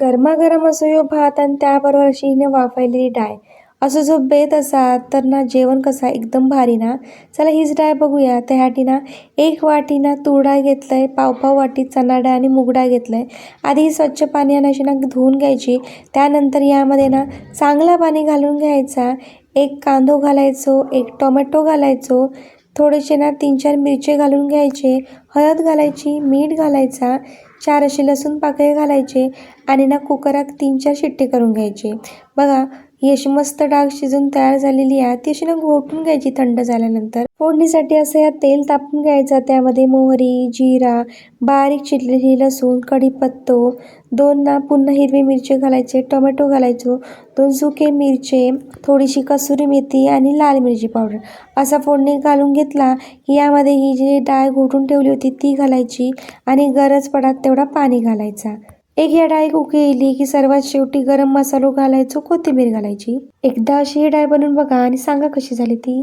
गरमागरम असो ह्यो भात आणि त्याबरोबर अशी हिने वाफायलेली डाळ. असं जो बेत असा तर ना जेवण कसा एकदम भारी ना. चला हीच डाळ बघूया. त्यासाठी ना 1 वाटी ना तूर डाळ घेतलंय, पाव वाटी चणा डाळ आणि मूग डाळ घेतलंय. आधी ही स्वच्छ पाण्याने अशी ना धुवून घ्यायची. त्यानंतर यामध्ये ना चांगला पाणी घालून घ्यायचा. 1 कांदो घालायचो, 1 टोमॅटो घालायचो, थोडेसे ना 3-4 मिरचे घालून घ्यायचे, हळद घालायची, मीठ घालायचा, 4 असे लसूण पाकळी घालायचे आणि ना कुकरात 3-4 शिट्टी करून घ्यायची. बघा ही अशी मस्त डाळ शिजून तयार झालेली आहे. ती अशी ना घोटून घ्यायची थंड झाल्यानंतर. फोडणीसाठी असं या तेल तापून घ्यायचं. त्यामध्ये मोहरी, जिरा, बारीक चिरलेली लसूण, कढीपत्तो, 2 ना पुन्हा हिरवी मिरची घालायचे, टोमॅटो घालायचो, 2 सुके मिरचे, थोडीशी कसुरी मेथी आणि लाल मिरची पावडर असा फोडणी घालून घेतला की यामध्ये ही जी डाळ घोटून ठेवली होती ती घालायची आणि गरज पडत तेवढा पाणी घालायचा. एक या डाळी उकळली की सर्वात शेवटी गरम मसालो घालायचो, कोथिंबीर घालायची. एकदा अशी ही डाळ बनवून बघा आणि सांगा कशी झाली ती.